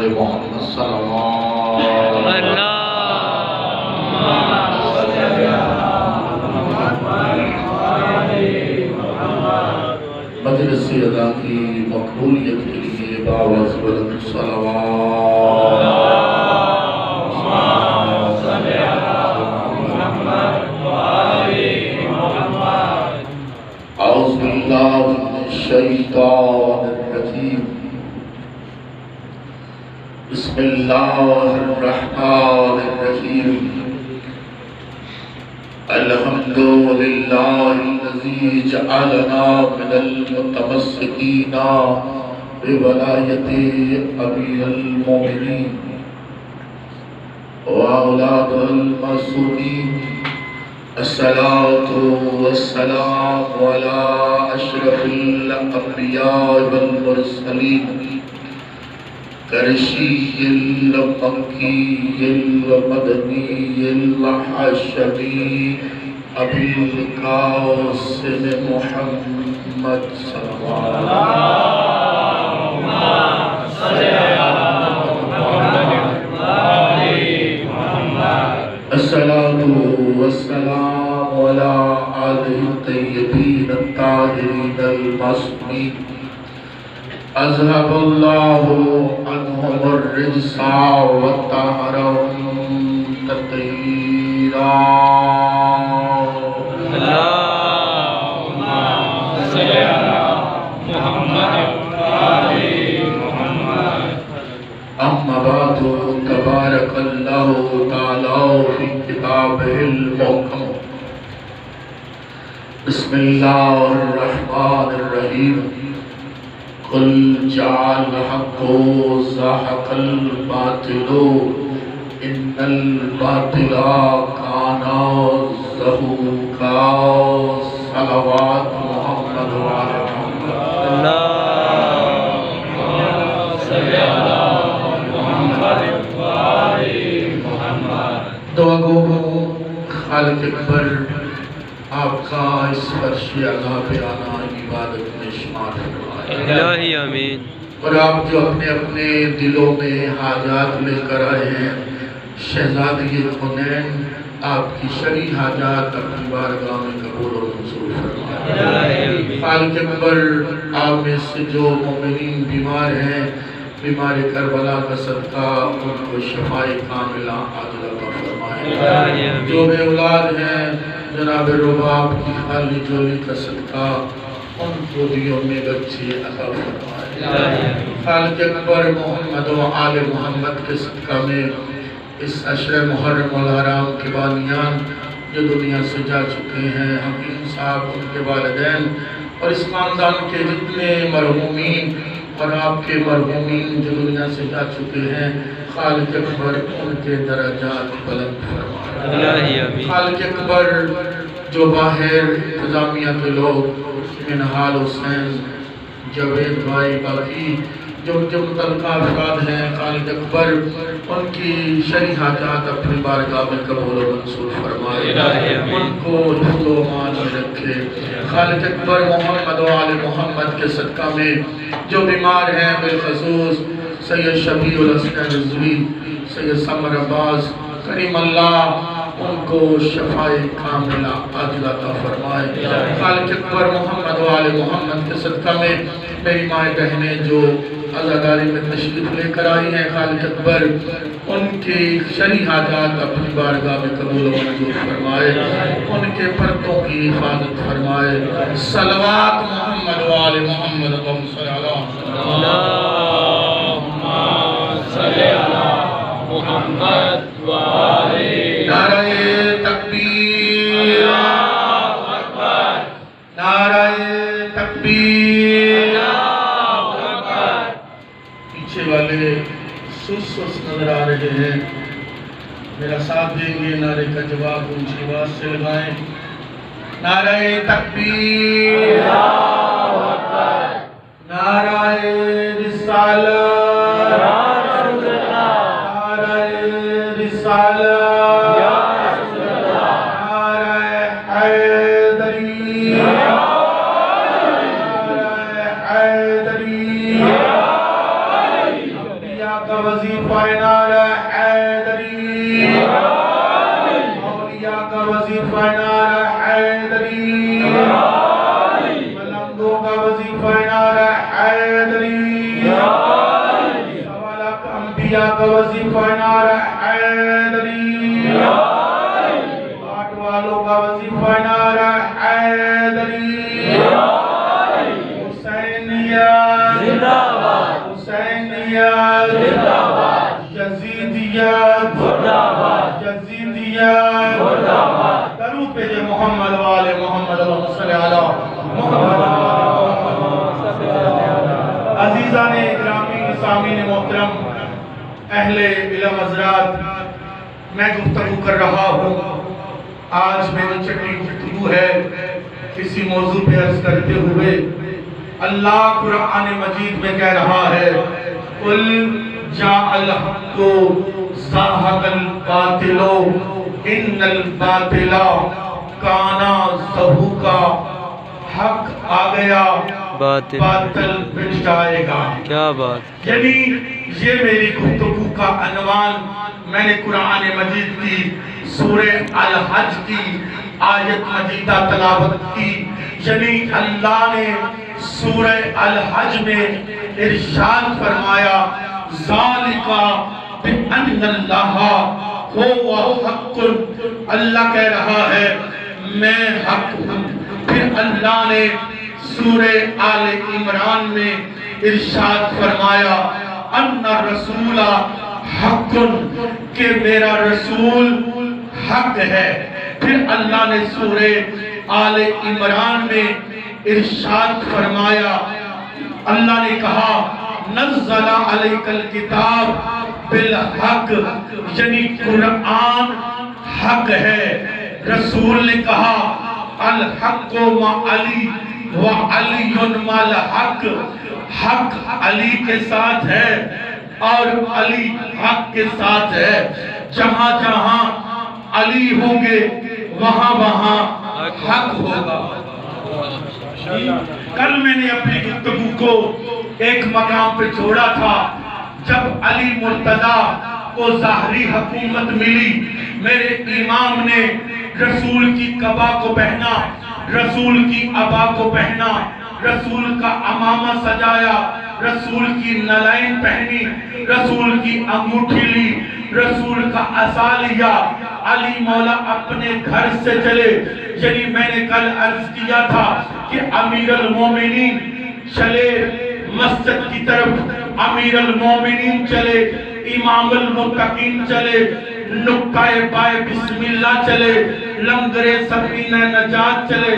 آل محمد صلوات مجلس ادا کی مقبولیت کے لیے باوز بلند صلوات اعوذ باللہ من الشیطان الرجیم بسم اللہ الرحمن الرحیم الحمدللہ الذی جعلنا من المتمسکین بولایت امیر المومنین واولاد المعصومین الصلاة والسلام على اشرف الانبیاء والمرسلین قریشی المکی المدنی الحاشمی ابی القاسم محمد صلی اللہ علیہ الصلاة والسلام على آلہ الطیبین الطاہرین المعصومین اذهب اللہ عنہم الرجس وطہرہم تطہیرا اللہم صلی علی محمد وآلِ محمد اما بعد تبارک اللہ تعالی فی کتابہ المحکم بسم اللہ الرحمن الرحیم قل جعل الحق زحق الباطل ان الباطل كان زهوقا صلوات محمد وعلى محمد اللهم صل على محمد وعلى محمد دعا گو خالق اکبر آپ کا اس فرشی اللہ پہ آنا عبادت میں شمار فرمائے الہی آمین اور آپ جو اپنے اپنے دلوں میں حاجات لے کر آئے ہیں شہزادی کونین آپ کی شرعی حاجات اپنی بارگاہ میں قبول و منظور فرمائے خالق اکبر آپ میں سے جو مومنین بیمار ہیں بیمار کربلا کا صدقہ ان کو شفاء کاملہ عاجلہ عطا فرمائے جو بے اولاد ہیں جناب رباب کی خالی جولی کا صدقہ ان کو دیوں میں بچے عطا فرمائے خالق اکبر محمد و آل محمد کے صدقہ میں اس عشر محرم الحرام کے بانیان جو دنیا سے جا چکے ہیں حکیم صاحب ان کے والدین اور اس خاندان کے جتنے مرحومین اور آپ کے مرحومین جو دنیا سے جا چکے ہیں خالق اکبر ان کے درجات بلند فرمائے خالق اکبر جو باہر انتظامیہ کے لوگ منحال حسین جاوید بھائی باقی جو متعلقہ افراد ہیں خالق اکبر ان کی شرعی حاجات اپنی بارگاہ میں قبول و منظور فرمائے ان کو حفظ و امان میں رکھے خالق اکبر محمد و آل محمد کے صدقہ میں جو بیمار ہیں بالخصوص سید شبیع الحسن رضوی سید سمر عباس کریم اللہ ان کو شفاء کاملہ عاجلہ عطا فرمائے خالق اکبر محمد و آل محمد کے صدقہ میں میری مائیں بہنیں جو عزاداری میں تشریف لے کر آئی ہیں خالق اکبر ان کی شرعی حاجات اپنی بارگاہ میں قبول و منظور فرمائے ان کے پردوں کی حفاظت فرمائے صلوات محمد و آل محمد اللہم صلی علی محمد و آل نعرہ تکبیر اللہ اکبر نعرہ تکبیر اللہ اکبر پیچھے والے سس نظر آ رہے ہیں میرا ساتھ دیں گے نعرے کا جواب اونچی آواز سے لگائیں نعرہ تکبیر اللہ اکبر نعرہ رسالت اولیاء کا وظیفہ نعرہ حیدری، اولیاء کا وظیفہ نعرہ حیدری، ملنگوں کا وظیفہ نعرہ حیدری، سوا لاکھ انبیاء کا وظیفہ نعرہ حیدری، آٹھ والوں کا وظیفہ نعرہ حیدری، حسینیت زندہ باد، حسینیت زندہ باد، یزیدیت زندہ باد، یزیدیت زندہ باد۔ درود بھیجے محمد والے محمد، اللہم صلی علی محمد۔ عزیزان گرامی، سامعین محترم، اہل علم حضرات، میں گفتگو کر رہا ہوں۔ آج میری چھٹی گفتگو ہے کسی موضوع پہ عرض کرتے ہوئے۔ اللہ قرآن مجید میں کہہ رہا ہے قُلْ جَاءَ الْحَقُّ وَزَهَقَ الْبَاطِلُ إِنَّ الْبَاطِلَ كَانَ زَهُوقًا، حق آ گیا باطل مٹ جائے گا۔ کیا بات، یعنی یہ میری گفتگو کا عنوان، میں نے قرآن مجید کی سورہ الحج کی آیت مجیدہ تلاوت کی۔ یعنی اللہ نے سورہ الحج میں ارشاد فرمایا ذَلِكَ بِأَنَّ اللَّهَ هُوَ حَقٌّ، اللہ کہہ رہا ہے میں حق ہوں۔ پھر اللہ نے سورہ آل عمران میں ارشاد فرمایا اَنَّ الرَّسُولَ حَقٌّ، کہ میرا رسول حق ہے۔ پھر اللہ نے سورہ آل عمران میں ارشاد فرمایا، اللہ نے کہا نزل علیک الکتاب بالحق، یعنی قرآن حق ہے۔ رسول نے کہا الحق مع علی وعلی مع الحق، حق علی کے ساتھ ہے اور علی حق کے ساتھ ہے۔ جہاں جہاں علی ہوں گے وہاں وہاں حق ہوگا۔ کل میں نے اپنی گفتگو کو ایک مقام پہ چھوڑا تھا، جب علی مرتضیٰ کو ظاہری حکومت ملی، میرے امام نے رسول کی قبا کو پہنا، رسول کی عبا کو پہنا، رسول کا امامہ سجایا، رسول کی نلائن پہنی، رسول کی انگوٹھی لی، رسول کا عصا لیا، علی مولا اپنے گھر سے چلے۔ یعنی میں نے کل عرض کیا تھا کہ امیر المومنین چلے مسجد کی طرف، امیر المومنین چلے، امام المتقین چلے، نقطہ بائے بسم اللہ چلے، لنگر سفینہ نجات چلے۔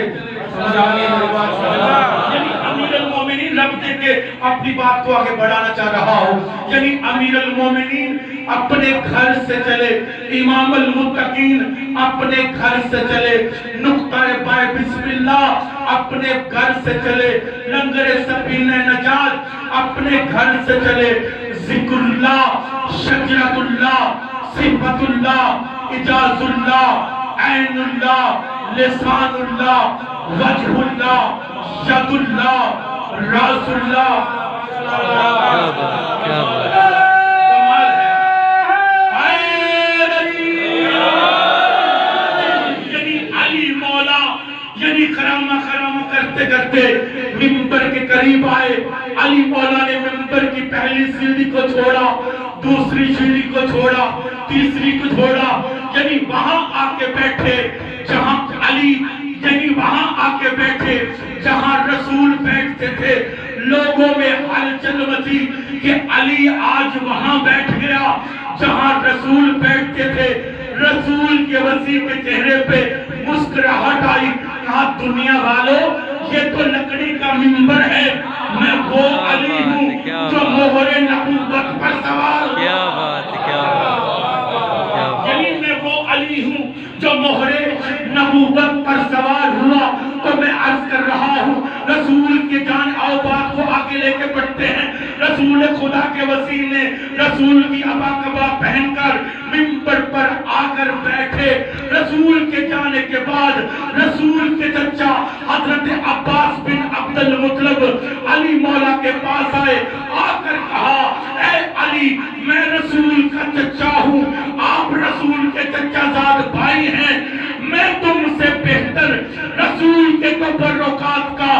یعنی امیر المومنین رب دے کے اپنی بات کو آگے بڑھانا چاہ رہا ہوں۔ یعنی امیر المومنین اپنے گھر سے چلے، امام المتقین اپنے گھر سے چلے، نقطہ بائے بسم اللہ اپنے گھر سے چلے، لنگر سفینہ نجات اپنے گھر سے چلے، ذکر اللہ، شجرت اللہ، صفت اللہ، اجاز اللہ، عین اللہ، لسان اللہ، وجہ اللہ، ید اللہ، راز اللہ۔ کمال ہے، یعنی علی مولا، یعنی خرامہ خرامہ کرتے کرتے منبر کے قریب آئے۔ علی مولا نے منبر کی پہلی سیڑھی کو چھوڑا، دوسری سیڑھی کو چھوڑا، تیسری کو چھوڑا، یعنی وہاں آ کے بیٹھے جہاں علی، یعنی وہاں آ کے بیٹھے جہاں رسول بیٹھتے تھے۔ لوگوں میں ہلچل مچی کہ علی آج وہاں بیٹھ گیا جہاں رسول بیٹھتے تھے۔ رسول کے وسیع کے چہرے پہ مسکراہٹ آئی، کہا دنیا والوں یہ تو لکڑی کا منبر ہے، میں وہ علی ہوں جو مہر نبوت پر سوار۔ کیا بات، کیا بات، یعنی میں وہ علی ہوں جو مہر نبوت پر سوار ہوا۔ تو میں عرض کر رہا ہوں رسول کے جان آؤ بات کو آگے لے کے بڑھتے ہیں۔ رسول خدا کے وسیع نے رسول کی عبا قبا پہن کر منبر پر آ کر بیٹھے۔ رسول کے جانے کے بعد رسول کے چچا حضرت عباس بن عبد المطلب علی مولا کے پاس آئے، آ کر کہا اے علی علی میں رسول کا چچا ہوں، آپ رسول کے چچا زاد بھائی ہیں، میں تم سے بہتر رسول کے تبرکات کا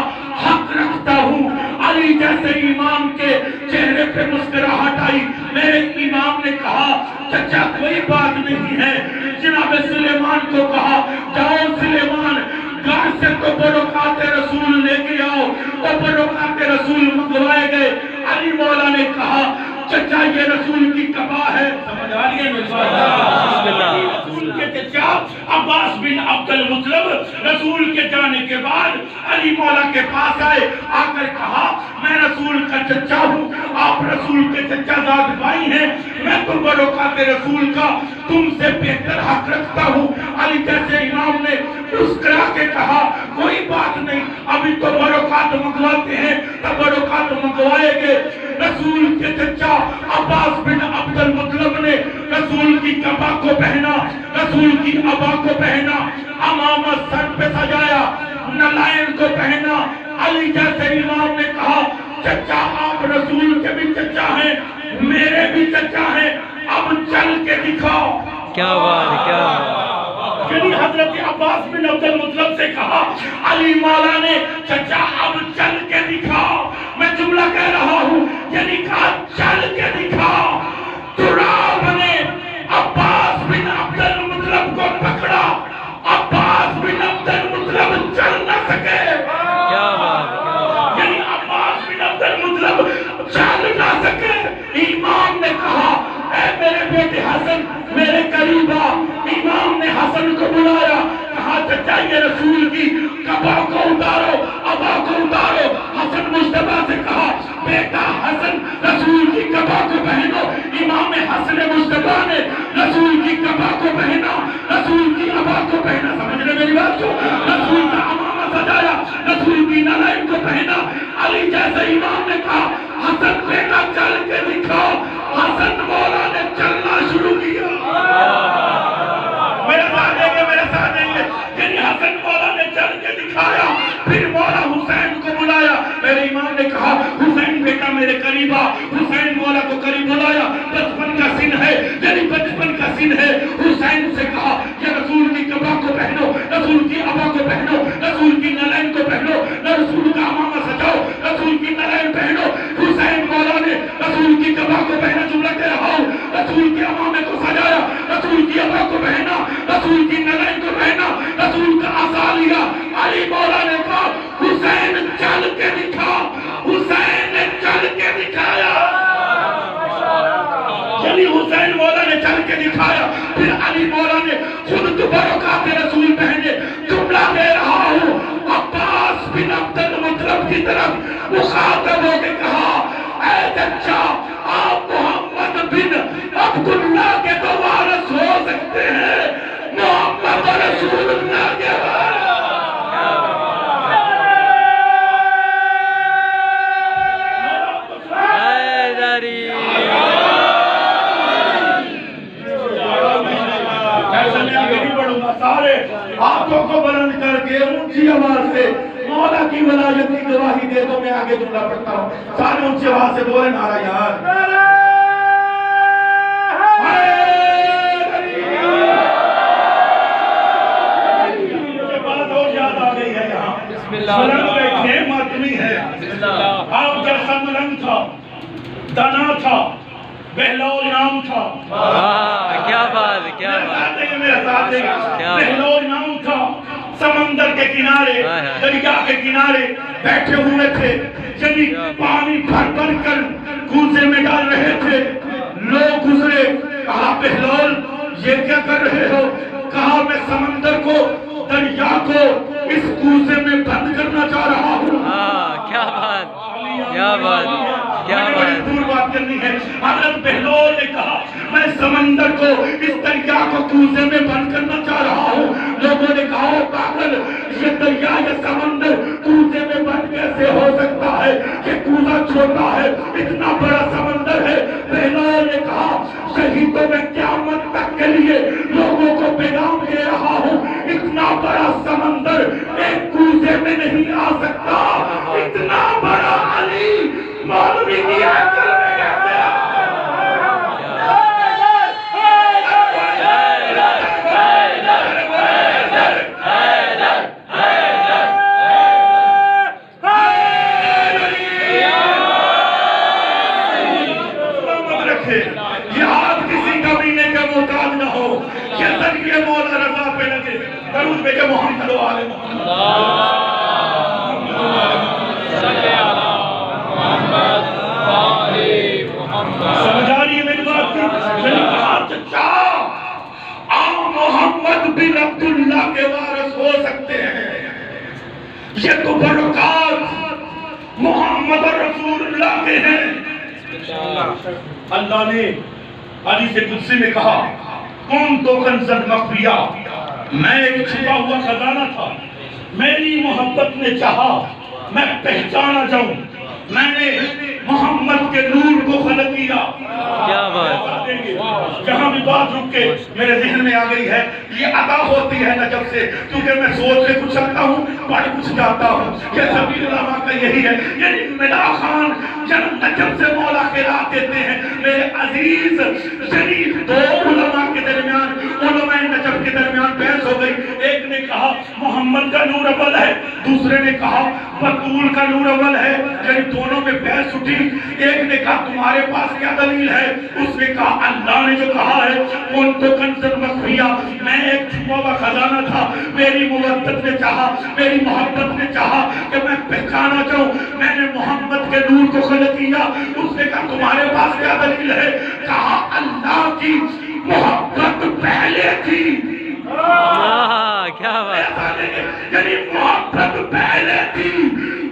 حق رکھتا ہوں۔ علی جیسے امام کے چہرے پہ مسکراہٹ آئی، میرے امام نے کہا چچا کوئی بات نہیں ہے۔ جناب سلیمان کو کہا جاؤ سلیمان گھر سے تبرکات رسول لے کے آؤ، تبرکات رسول منگوائے گئے۔ علی مولا نے کہا چچا یہ رسول کی کبا ہے، سمجھ آ رہی ہے رسول کے چچا عباس بن عبد المطلب رسول کے جانے کے بعد علی مولا کے پاس آئے، آ کر کہا میں رسول کا چچا ہوں، آپ رسول کے چچا زاد بھائی ہیں، میں تبرکات رسول کا تم سے بہتر حق رکھتا ہوں۔ علی جیسے امام نے مسکرا کے کہا کوئی بات نہیں، ابھی تبرکات منگواتے ہیں، تبرکات منگوائے گے۔ رسول کے چچا عباس بن عبد المطلب نے رسول کی کبا کو پہنا، رسول کی عبا کو پہنا، امامہ سر پہ سجایا، نلائن کو پہنا۔ علی جیسے امام نے کہا چچا آپ رسول کے بھی چچا ہیں، میرے بھی چچا ہیں، اب چل کے دکھاؤ۔ کیا بات ہے، کیا بات ہے۔ یعنی حضرت عباس بن عبد المطلب سے کہا علی مولا نے چچا اب چل کے دکھاؤ، میں جملہ کہہ رہا ہوں، یعنی کہا چل کے دکھاؤ۔ تراب نے عباس بن عبد المطلب کو پکڑا، عباس بن عبد المطلب چل نہ سکے۔ کیا بات ہے، کیا بات ہے۔ یعنی عباس بن عبد المطلب چل نہ سکے۔ امام نے کہا اے میرے بیٹے حسن میرے قریب آ۔ امام نے حسن کو بلایا، کہا چچا یہ رسول کی کبا کو اتارو، عبا کو اتارو۔ حسن مصطفیٰ سے کہا بیٹا حسن رسول کی کبا کو پہنو۔ امام حسن مصطفیٰ نے رسول کی کبا کو پہنا، رسول کی عبا کو پہنا۔ سمجھ رہے میری بات کو؟ رسول کا امامہ سجایا، رسول کی نالائن کو پہنا۔ علی جیسے امام نے کہا حسن بیٹا چل کے دکھاؤ۔ حسن مولا نے چلنا شروع کیا۔ میرے ساتھ دیں گے، میرے ساتھ دیں گے۔ یعنی حسن مولا نے چل کے دکھایا، پھر مولا حسین کو بلایا۔ میرے امام نے کہا حسین بیٹا میرے قریب آ۔ حسین مولا کو قریب بلایا، بچپن کا سن ہے، یعنی بچپن کا سن ہے۔ حسین سے کہا یہ رسول کی کبا کو پہنو، رسول کی عبا کو پہنو، رسول کی نالائن کو پہنو، رسول کا امامہ سجاؤ، رسول کی نالائن پہنو۔ حسین مولا نے رسول کی کبا کو پہنا، جملہ کہہ رہا ہوں، رسول کے امامے کو سجایا، رسول کی عبا کو پہنا، رسول کی نالائن کو پہنا، رسول کا عصا لیا۔ علی مولا نے کہا حسین چل کے دکھا۔ حسین نے چل کے دکھایا، یعنی حسین مولا نے چل کے دکھایا۔ پھر علی مولا نے خود تبرکات رسول پہنے۔ جملہ دے رہا ہوں، عباس بن عبد المطلب کی طرف مخاطب ہو کے کہا اے چچا آپ محمد بن عبداللہ کے تو وارث ہو سکتے ہیں، محمد رسول اللہ کے وارث۔ حیدری۔ ایسا میں آگے نہیں بڑھوں گا، سارے ہاتھوں کو بلند کر کے اونچی آواز سے مولا کی ولایت کی گواہی دے دو۔ میں آگے جملہ پڑھتا ہوں، سارے اونچی آواز سے بولے نعرہ یار۔ مجھے بات اور یاد آ گئی ہے یہاں، ملنگ بیٹھے ماتمی ہے۔ آپ جیسا ملنگ تھا، دانا تھا، بہلول نام تھا۔ کیا بات ہے، کیا بات ہے۔ میرے ساتھ دیکھیں، بہلول نام تھا، سمندر کے کنارے، دریا کے کنارے بیٹھے ہوئے تھے، یعنی پانی بھر بھر کر کوزے میں ڈال رہے تھے۔ لوگ گزرے، کہا بہلول یہ کیا کر رہے ہو؟ کہا میں سمندر کو، دریا کو اس کوزے میں بند کرنا چاہ رہا ہوں۔ کیا بات، کیا بات، کیا بات۔ دور بات کرنی ہے۔ حضرت بہلول نے کہا میں سمندر کو اس دریا کو کوزے میں بند کرنا چاہ رہا ہوں۔ لوگوں نے کہا پاگل یہ دریا یا سمندر کوزے میں بند کیسے ہو سکتا ہے؟ یہ کوزہ چھوٹا ہے، اتنا بڑا سمندر ہے۔ بہلول نے کہا شہیدوں میں قیامت تک کے لیے لوگوں کو پیغام دے رہا ہوں، اتنا بڑا سمندر ایک کوزے میں نہیں آ سکتا۔ اتنا بڑا علی مولوی کی عقل میں کہتے ہیں رکھے، یہ ہاتھ کسی کمینے کے محتاج نہ ہو، یہ ذریعے مولا رضا پہ لگے۔ درود بھیجے محمد و آل محمد۔ سمجھ آ رہی ہے میری بات کی؟ میں نے کہا چچا آپ محمد بن عبداللہ کے وارث ہو سکتے ہیں، یہ تو برکات محمد رسول اللہ کے ہیں۔ اللہ نے حدیث قدسی میں کہا کن تو کنزن مخفیہ، میں ایک چھپا ہوا خزانہ تھا، میری محبت نے چاہا میں پہچانا جاؤں، میں نے محمد کے نور کو خلق کیا۔ کیا بات، جہاں بھی بات رک کے میرے ذہن میں آ گئی ہے، یہ عطا ہوتی ہے نجف سے، کیونکہ میں سوچ کے کچھ سکتا ہوں پڑھ کچھ جاتا ہوں۔ یہ سبھی علماء کا یہی ہے، یعنی ملا خان جب نجف سے مولا کے راہ دیتے ہیں میرے عزیز، یعنی دو علماء کے درمیان، علماء نجف کے درمیان بحث ہو گئی۔ ایک نے کہا محمد کا نور اول ہے، دوسرے نے کہا بطول کا نور اول ہے، یعنی دونوں میں بحث اٹھی۔ ایک نے کہا تمہارے پاس کیا دلیل ہے؟ اس نے کہا اللہ نے جو کہا ہے کن تو کنزن مخفیہ، میں ایک چھپا ہوا خزانہ تھا، میری مودت نے چاہا، میری محبت نے چاہا کہ میں پہچانا چاہوں، میں نے محمد کے نور کو خلق کیا۔ اس نے کہا تمہارے پاس کیا دلیل ہے؟ کہا اللہ کی محبت پہلے تھی۔ کیا بات، یعنی محبت پہلے تھی،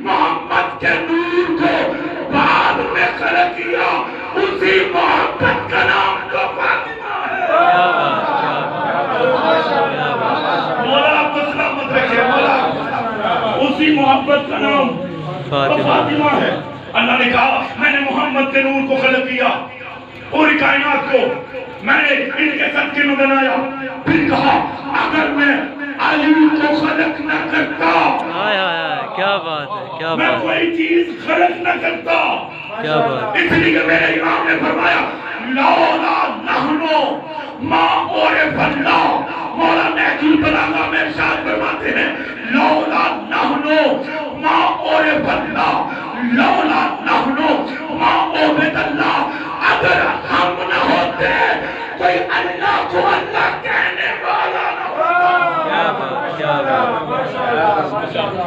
محمد کے نور کو بعد میں خلق کیا، اسی محبت کا نام تو فاطمہ ہے۔ مولا آپ کو سلامت رکھے، مولا اسی محبت کا نام تو فاطمہ ہے۔ اللہ نے کہا میں نے محمد کے نور کو خلق کیا، پوری کائنات کو میں نے ان کے صدقے میں بنایا۔ پھر کہا اگر میں علی کو خلق نہ کرتا، کیا بات ہے، کیا میں بات، کوئی چیز خلق نہ کرتا، کیا بات، اس لیے کہ میرے امام نے فرمایا لولا نحنو ما عرف اللہ، مولا نہج البلاغہ میں ارشاد فرماتے ہیں لولا نحنو ما عرف اللہ، لولا نحنو ما عبد اللہ، اگر ہم نہ ہوتے کوئی اللہ کو اللہ کہنے والا نہ ہوتا۔ کیا بات، کیا بات،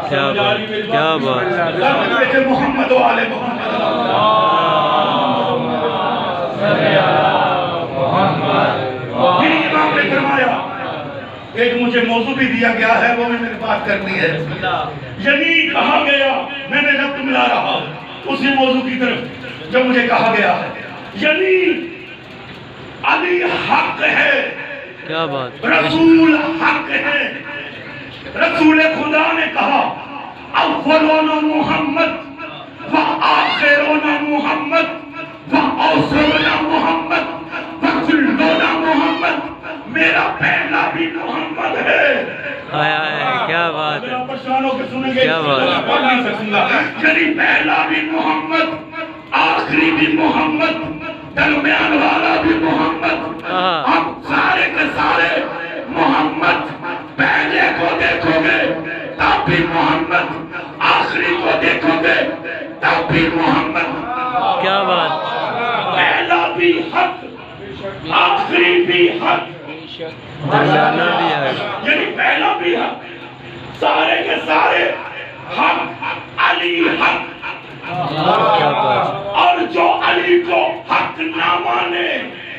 کیا بات، کیا بات، محمد و آل محمد۔ امام نے فرمایا ایک مجھے موضوع بھی دیا گیا ہے، وہ میں نے بات کرنی ہے، یعنی کہا گیا، میں نے ربط ملا رہا اسی موضوع کی طرف جو مجھے کہا گیا ہے، یعنی علی حق ہے، کیا بات، رسول حق ہے۔ رسول خدا نے کہا اولون محمد و آخرون محمد و اوسطون محمد و کلون محمد، میرا پہلا بھی محمد ہے۔ کیا بات ہے، پریشان ہو کے سنیں گے، کیا بات ہے، پڑھ نہیں سکوں گا، یعنی پہلا بھی محمد، آخری بھی محمد، درمیان والا بھی محمد، ہم سارے کے سارے محمد، پہلے کو دیکھو گے تب بھی محمد، آخری کو دیکھو گے تب بھی محمد۔ کیا بات، پہلا بھی حق، آخری بھی حق، درمیانہ بھی ہے، یعنی پہلا بھی حق، سارے کے سارے حق، علی حق، کیا بات، اور جو علی کو حق نہ مانے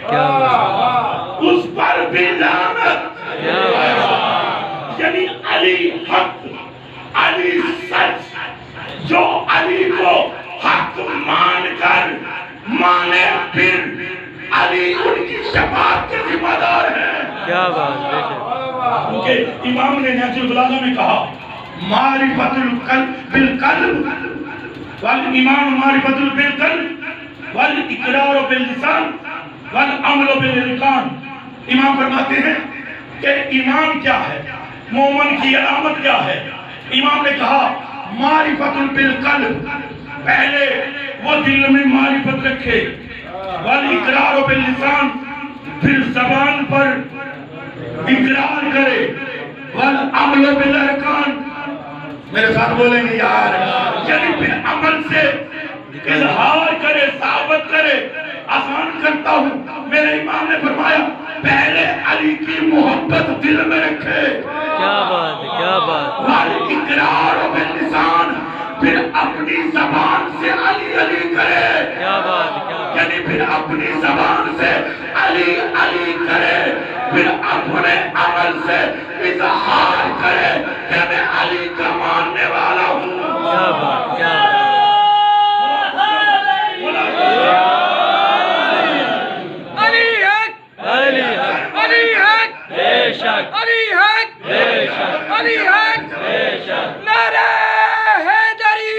کیا بات، اس پر بھی لعنت۔ کیا بات، یعنی علی حق، علی سچ، جو علی کو حق مان کر مانے پھر علی ان کی شفاعت کے ذمہ دار ہے۔ کیا بات، بے شک، کیونکہ امام نے نہج البلاغہ میں کہا معرفت القلب بالقلب والایمان معرفت بالقلب والاقرار باللسان والعمل بالارکان۔ امام فرماتے ہیں کہ ایمان کیا ہے، مومن کی علامت کیا ہے؟ امام نے کہا معرفت بالقلب، پہلے وہ دل میں معرفت رکھے، والاقرار باللسان، پھر زبان پر اقرار کرے، والعمل بالارکان، میرے ساتھ بولیں گے یار، یعنی پھر عمل سے اظہار کرے، ثابت کرے، آسان کرتا امام نے فرمایا پہلے علی کی محبت دل میں رکھے، کیا بات ہے، کیا بات، والاقرار باللسان، پھر اپنی زبان سے علی علی کرے، کیا بات ہے، کیا بات، یعنی پھر اپنی زبان سے علی علی کرے، پھر اپنے عمل سے اظہار کرے کہ میں علی کا ماننے والا ہوں۔ کیا بات، کیا بات، علی حق، علی حق، علی حق، بے شک، علی حق، بے شک، علی حق، بے شک، نعرہ حیدری۔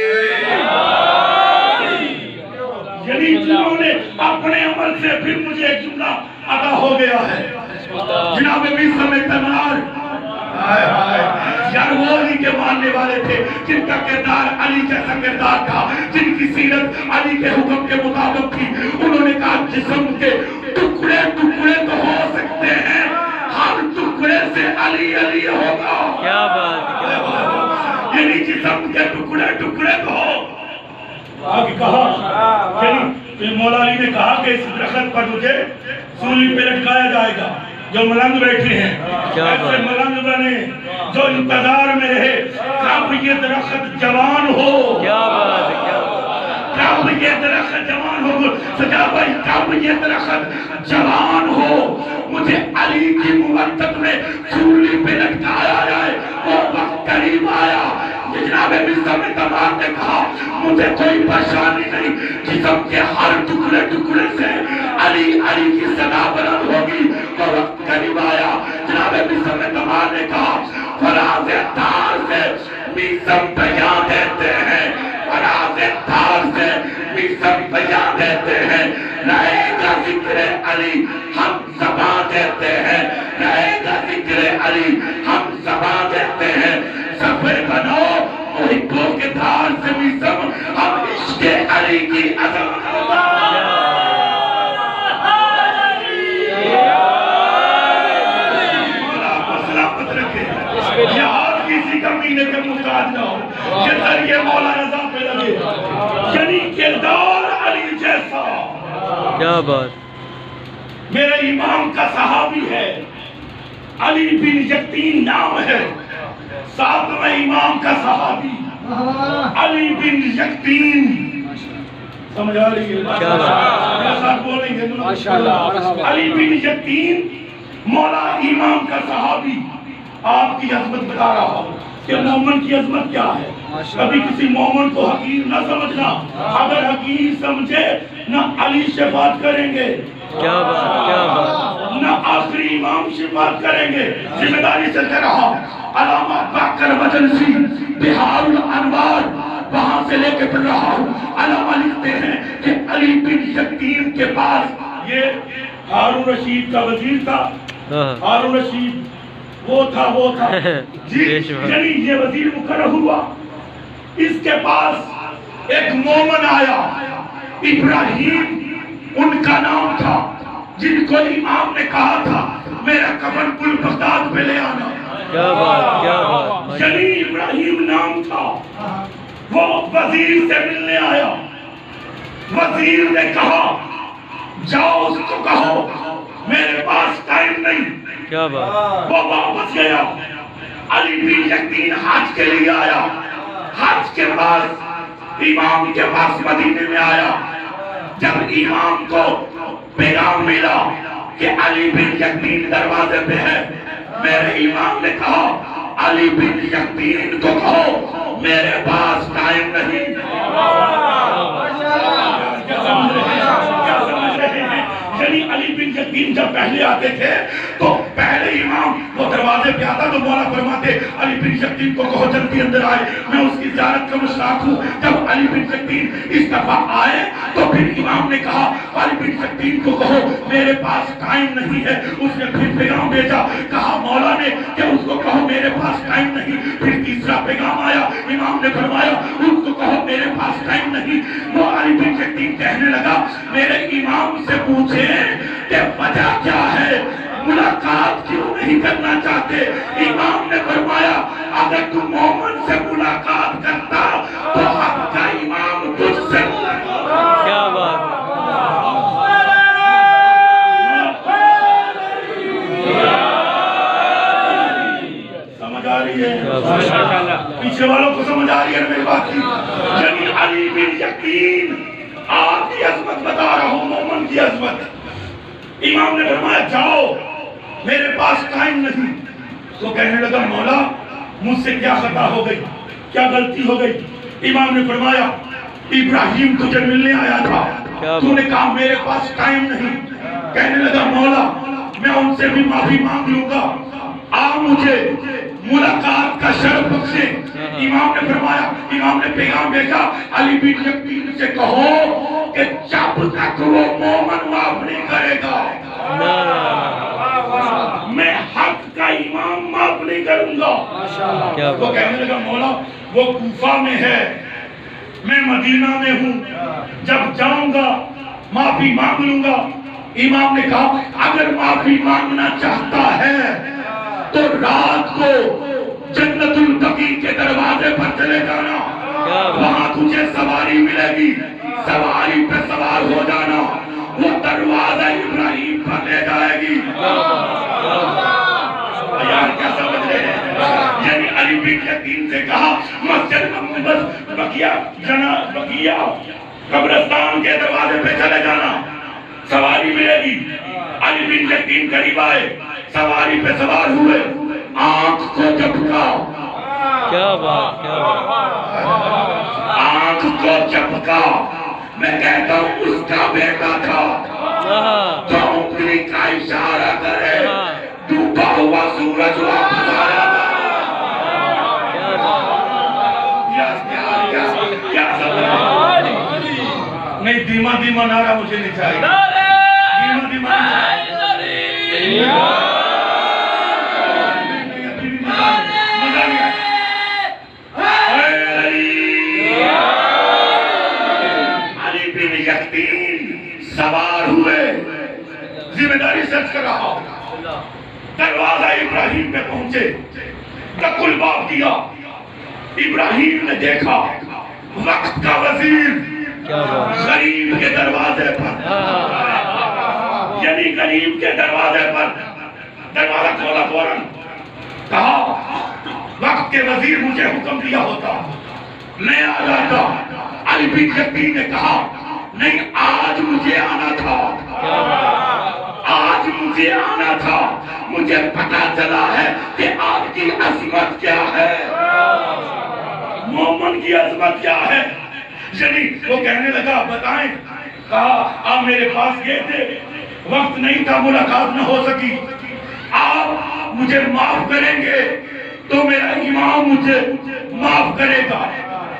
یعنی جنہوں نے اپنے عمل سے پھر مجھے ایک جملہ عطا ہو گیا ہے جناب بیسم تمار، یار وہ علی کے ماننے والے تھے جن کا کردار علی جیسا کردار تھا، جن کی سیرت علی کے حکم کے مطابق تھی۔ انہوں نے کہا جسم کے ٹکڑے ٹکڑے تو ہو سکتے ہیں، ہر ٹکڑے سے علی علی ہوگا۔ کیا بات، کیا بات، یعنی جسم کے ٹکڑے ٹکڑے تو ہو۔ آگے کہا یعنی مولا علی نے کہا کہ اس درخت پر مجھے سولی پہ لٹکایا جائے گا، جو ملنگ بیٹھے ہیں ایسے ملنگ بنے جو انتظار میں رہے کب یہ درخت جوان ہو، کیا بات، کیا بات، کب یہ درخت جوان ہو، سجا بھائی کب یہ درخت جوان ہو، مجھے علی کی موت میں سولی پہ لٹکایا جائے، وہ وقت قریب آیا۔ جناب بیسم تمار نے کہا مجھے کوئی پریشانی نہیں، جسم کے ہر ٹکڑے ٹکڑے سے علی علی کی صدا بلند ہوگی، اور وقت قریب آیا۔ جناب بیسم تمار نے کہا فراز تار سے بیسم بیان دیتے ہیں، فراز تار سے بیسم بیان دیتے ہیں، رہے گا ذکر علی ہم زبان دیتے ہیں، رہے گا ذکر علی ہم زبان دیتے ہیں، سفر بنو محبوں کے دھار سے بیسم ہم عشق علی کی عظمت یہ اور کسی کمینے کے محتاج نہ ہو، یہ ذریعے مولا رضا پہ لگے، یعنی کردار علی جیسا۔ کیا بات، میرے امام کا صحابی ہے، علی بن یقین نام ہے، ساتویں امام کا صحابی علی بن یقین، سمجھ آ رہی ہے؟ کیا بات، میرے ساتھ بولیں گے علی بن یقین مولا امام کا صحابی۔ آپ کی عظمت بتا رہا ہوں کہ مومن کی عظمت کیا ہے، کبھی کسی مومن کو حقیر نہ سمجھنا، اگر حقیر سمجھے نہ علی شفاعت کریں گے، کیا بات، کیا بات، نہ آخری امام شفاعت کریں گے۔ ذمہ داری سے کہہ رہا ہوں، علامہ باقر مجلسی بہار الانوار وہاں سے لے کے پڑھ رہا ہوں، علامہ لکھتے ہیں کہ علی بن یقین کے پاس، یہ ہارون رشید کا وزیر تھا، ہارون رشید وہ تھا جی، یعنی یہ وزیر مقرر ہوا، اس کے پاس ایک مومن آیا، ابراہیم ان کا نام تھا، جن کو امام نے کہا تھا میرا کفن پل بغداد پہ لے آنا۔ کیا بات، کیا بات، یعنی ابراہیم نام تھا، وہ وزیر سے ملنے آیا، وزیر نے کہا جاؤ اس کو کہو میرے پاس ٹائم نہیں، کیا بات، وہ واپس گیا۔ علی بن یقین حج کے لیے آیا، حج کے بعد امام کے پاس مدینے میں آیا، جب امام کو پیغام ملا کہ علی بن یقین دروازے پہ ہے، میرے امام نے کہا علی بن یقین کو کہو میرے پاس ٹائم نہیں۔ کیا سمجھ رہے ہیں؟ یعنی علی بن یقین جب پہلے آتے تھے تو پہلے امام وہ دروازے پہ آتا تو مولا فرماتے علی بن یقین کو کہو جلدی اندر آئے، میں اس کی زیارت کا مشتاق ہوں۔ جب علی بن یقین اس دفعہ آئے تو پھر امام نے کہا علی بن یقین کو کہو میرے پاس ٹائم نہیں ہے۔ اس نے پھر پیغام بھیجا، کہا مولا نے کہ اس کو کہو میرے پاس ٹائم نہیں۔ پھر تیسرا پیغام آیا، امام نے فرمایا اس کو کہو میرے پاس ٹائم نہیں۔ وہ علی بن یقین کہنے لگا میرے امام سے پوچھے کہ وجہ کیا ہے، ملاقات کیوں نہیں کرنا چاہتے؟ امام نے فرمایا اگر تم مومن سے ملاقات کرتا تو آپ کا امام تجھ سے کیا بات، آ رہی ہے میری بات کی؟ یعنی علی بن یقین، آپ کی عظمت بتا رہا ہوں، مومن کی عظمت۔ امام نے فرمایا جاؤ، میرے پاس ٹائم نہیں۔ تو کہنے لگا مولا مجھ سے کیا خطا ہو گئی، کیا غلطی ہو گئی؟ امام نے فرمایا ابراہیم تجھے ملنے آیا تھا، تو نے کہا میرے پاس ٹائم نہیں۔ کہنے لگا مولا میں ان سے بھی معافی مانگ لوں گا، مجھے ملاقات کا شرف بخشے۔ امام نے فرمایا، امام نے پیغام بھیجا علی بن یقین سے کہو کہ جب تک وہ مومن معاف نہیں کرے گا میں حق کا امام معاف نہیں کروں گا۔ وہ کہنے لگا مولا وہ کوفہ میں ہے، میں مدینہ میں ہوں، جب جاؤں گا معافی مانگ لوں گا۔ امام نے کہا اگر معافی مانگنا چاہتا ہے تو رات کو جنت البقیع کے دروازے پر چلے جانا، وہاں تجھے سواری ملے گی، سواری پہ سوار ہو جانا، وہ دروازہ ابراہیم پر لے جائے گی۔ یار کیا سمجھ رہے ہیں؟ یعنی علی بن یقین سے کہا مسجد مقدس بقیہ قبرستان کے دروازے پہ چلے جانا، سواری ملے گی۔ علی بن یقین قریب آئے، سواری پہ سوار ہوئے، آنکھ کو چپکا، کیا بات، کیا بات، آنکھ کو چپکا۔ میں کہتا ہوں اس کا بیٹا تھا، تو انگلی کا اشارہ کرے، ڈوبا ہوا سورج واپس آ رہا تھا۔ کیا سمجھ؟ نہیں دھیما دھیما نعرہ مجھے نہیں چاہیے، دھیما دھیما علی بن یقین سوار ہوئے، ذمہ داری سچ کر رہا ہوں، دروازہ ابراہیم پہ پہنچے، ٹک الباب کیا، ابراہیم نے دیکھا وقت کا وزیر غریب کے دروازے پر، یعنی غریب کے دروازے پر دروازہ کھولا فوراً، کہا وقت کے وزیر مجھے حکم دیا ہوتا میں آ جاتا۔ علی بن یقین نے کہا نہیں آج مجھے آنا تھا، آج مجھے آنا تھا، مجھے پتا چلا ہے کہ آپ کی عظمت کیا ہے، مومن کی عظمت کیا ہے۔ یعنی وہ کہنے لگا بتائیں، کہا آپ میرے پاس گئے تھے، وقت نہیں تھا، ملاقات نہ ہو سکی، آپ مجھے معاف کریں گے تو میرا امام مجھے معاف کرے گا،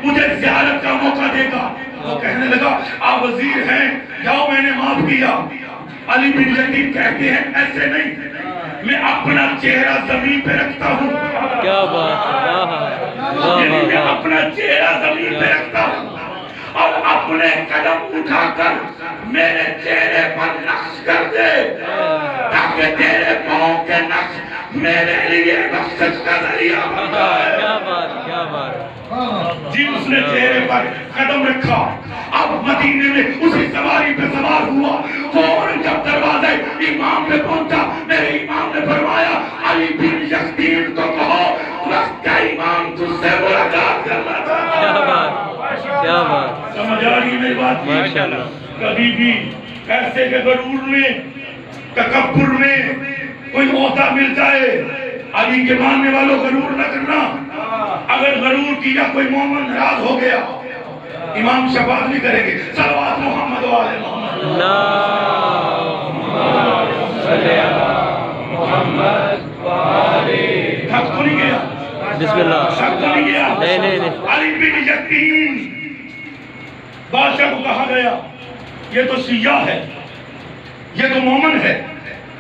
مجھے زیارت کا موقع دے گا۔ وہ کہنے لگا آپ وزیر ہیں، جاؤ میں نے معاف کیا۔ علی بن یقین کہتے ہیں ایسے نہیں، میں اپنا چہرہ زمین پہ رکھتا ہوں، کیا بات، یعنی میں اپنا چہرہ زمین پہ رکھتا ہوں اور اپنے قدم اٹھا کر میرے چہرے پر نقش کر دے تاکہ تیرے پاؤں کے نقش میرے لیے بخشش کا ذریعہ بن جائے۔ کیا بات، کیا بات، جی اس نے چہرے پر قدم رکھا، اب مدینے میں اسی سواری پہ سوار ہوا، فوراً جب دروازے امام پہ پہنچا، میرے امام نے فرمایا علی بن یقین کو کہو وقت کا امام تجھ سے ملاقات کرنا تھا۔ کیا بات، کیا بات، سمجھ آ رہی میری بات کی؟ ماشاءاللہ۔ کبھی بھی پیسے کے غرور میں، تکبر میں کوئی عہدہ مل جائے، علی کے ماننے والوں غرور نہ کرنا۔ اگر غرور کیا کوئی مومن ناراض ہو گیا، امام شفاعت نہیں کریں گے۔ صلوات محمد و آل محمد، تھک تو نہیں گیا؟ بسم اللہ، تھک تو نہیں گیا؟ نہیں نہیں نہیں، علی بن یقین بادشاہ کو کہا گیا یہ تو سیاہ ہے، یہ تو مومن ہے،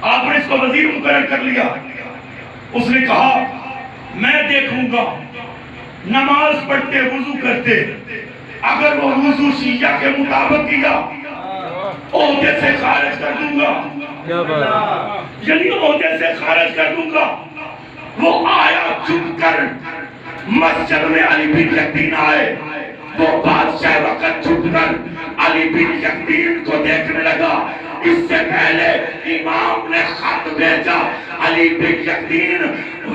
آپ نے اس کو وزیر مقرر کر لیا۔ اس نے کہا میں دیکھوں گا نماز پڑھتے وضو کرتے، اگر وہ وضو شیعہ کے مطابق کیا عہدے سے خارج کر دوں گا، کیا بات، یعنی عہدے سے خارج کر دوں گا۔ وہ آیا چھپ کر مسجد میں، علی بن یقین آئے، وہ بادشاہ وقت چھپ کر علی بن یقین کو دیکھنے لگا۔ اس سے پہلے امام نے خط بھیجا، علی بن یقین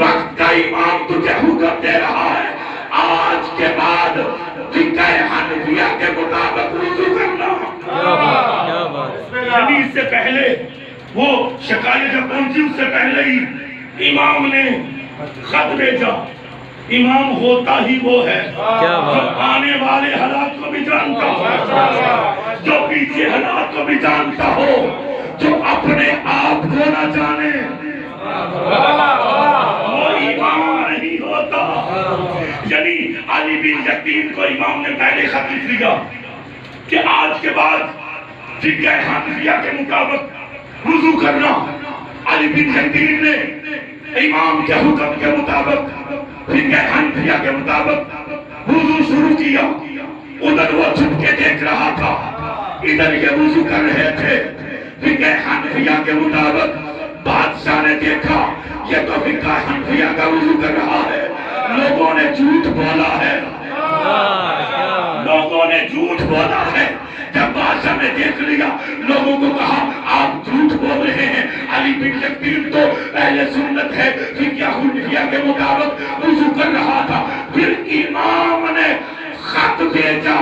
وقت کا امام تجھے حکم دے رہا ہے، آج کے بعد فقہ حنفیہ کے مطابق وضو کرنا. کیا بات. یعنی اس سے پہلے وہ شکایت جب پہنچی اس سے پہلے ہی امام نے خط بھیجا. امام ہوتا ہی وہ ہے کیا جو بات. آنے والے حالات کو بھی جانتا ہو, جو پیچھے حالات کو بھی جانتا ہو, جو اپنے آپ کو نہ جانے وہ امام نہیں ہوتا. یعنی علی بن یقین کو امام نے پہلے خط لکھ دیا کہ آج کے بعد فقہ حنفیہ کے مطابق وضو کرنا. علی بن یقین نے امام کے حکم کے مطابق فقہ حنفیہ کے مطابق وضو شروع کیا. ادھر وہ چھپ کے دیکھ رہا تھا, ادھر یہ وضو کر رہے تھے. فقہ حنفیہ کے مطابق بادشاہ نے دیکھا یہ تو فقہ حنفیہ کا وضو کر رہا ہے, لوگوں نے جھوٹ بولا ہے, لوگوں نے جھوٹ بولا ہے. جب بادشاہ نے دیکھ لیا لوگوں کو کہا آپ جھوٹ بول رہے ہیں, علی بن یقین تو اہل سنت ہے, فقہ حنفیہ کے مطابق وضو کر رہا تھا. پھر امام نے خط بھیجا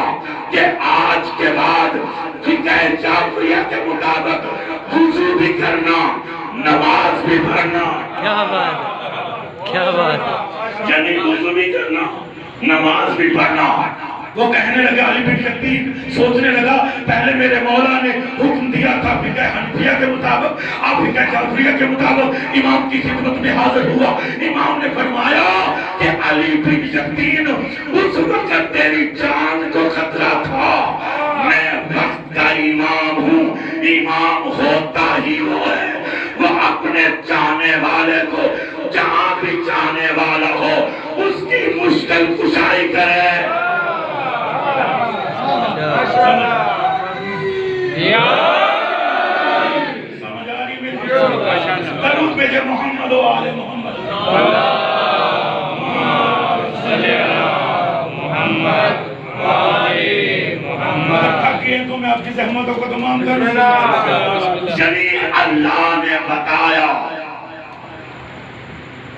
کہ آج کے بعد فقہ جعفریہ کے مطابق وضو بھی کرنا, نماز بھی پڑھنا. کیا بات. کیا بات. یعنی وضو بھی کرنا, نماز بھی پڑھنا. وہ کہنے لگا, علی بن یقین سوچنے لگا پہلے میرے مولا نے حکم دیا تھا فقہ حنفیہ کے مطابق, اب فقہ جعفریہ کے مطابق امام کی خدمت میں حاضر ہوا. امام نے فرمایا کہ علی بن یقین اس وقت تیری جان کو خطرہ تھا, میں وقت کا امام ہوں. امام ہوتا ہی وہ ہے, وہ اپنے چاہنے والے کو جہاں بھی چاہنے والا ہو اس کی مشکل کشائی کرے. سمجھ آ رہی میری؟ درود بھیجے محمد و آل محمد. تھک گئے تو میں آپ کی زحمتوں کو تمام کر دوں. یعنی اللہ نے بتایا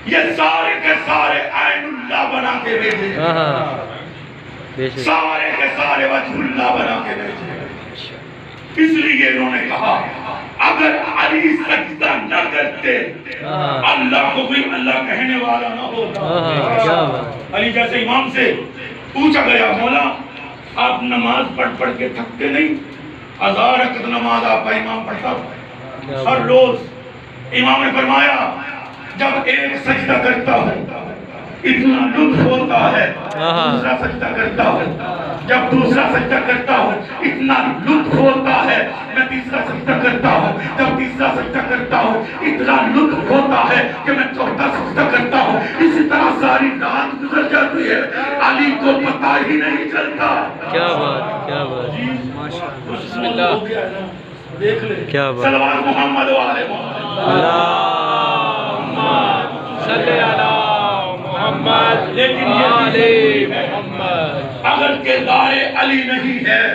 یہ سارے کے سارے عین اللہ بنا کے بھیجے, سارے کے سارے وجہ اللہ بنا کے بھیجے. اس لیے انہوں نے کہا اگر علی سجدہ نہ کرتے اللہ کو کوئی اللہ کہنے والا نہ ہوتا. علی جیسے امام سے پوچھا گیا, مولا آپ نماز پڑھ کے تھکتے نہیں؟ 1000 رکعت نماز آپ کا امام پڑھتا تھا ہر روز. امام نے فرمایا جب ایک سجدہ کرتا ہوں اتنا لطف ہوتا ہے, دوسرا سجدہ کرتا ہوں, جب دوسرا سجدہ کرتا ہوں اتنا لطف ہوتا ہے, میں تیسرا سجدہ کرتا ہوں, جب تیسرا سجدہ کرتا ہوں اتنا لطف ہوتا ہے کہ میں چوتھا سجدہ کرتا ہوں. اسی طرح ساری رات گزر جاتی ہے, علی کو پتہ ہی نہیں چلتا. کیا بات. کیا بات. بسم اللہ دیکھ لیں. کیا بات. صلوات محمد و آل محمد. اللہم صلی علی محمد. لیکن یہ محمد اگر کردار علی نہیں ہے,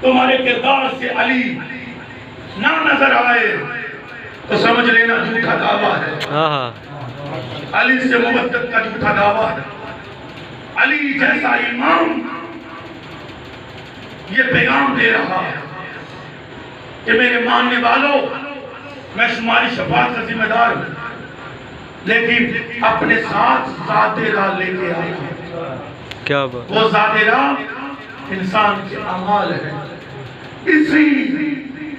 تمہارے کردار سے علی نہ نظر آئے تو سمجھ لینا جھوٹا دعویٰ ہے. علی سے مبتت کا جھوٹا دعویٰ ہے. علی جیسا امام یہ پیغام دے رہا ہے کہ میرے ماننے والوں میں تمہاری شفاعت کا ذمہ دار ہوں, لیکن اپنے ساتھ ذات راہ لے کے آئے ہیں. کیا بات. وہ ذات راہ انسان کے اعمال ہے. اسی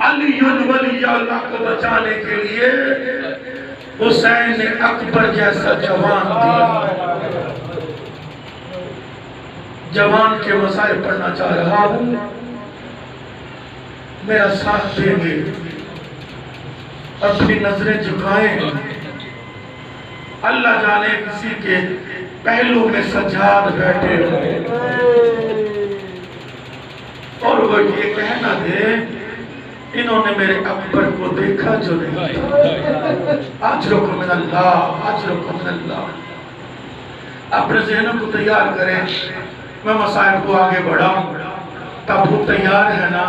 علی ولی اللہ کو بچانے کے لیے حسین نے اکبر جیسا جوان دیا. جوان کے مسائل پڑھنا چاہ رہا ہوں, میرا ساتھ دیں گے, اپنی نظریں جھکائیں. اللہ جانے کسی کے پہلو میں سجاد بیٹھے ہوں اور وہ یہ کہنا دے انہوں نے میرے اکبر کو دیکھا جو نہیں. اجرکم من اللہ, اجرکم من اللہ. اپنے ذہنوں کو تیار کریں, میں مسائل کو آگے بڑھاؤں. تب وہ تیار ہے نا؟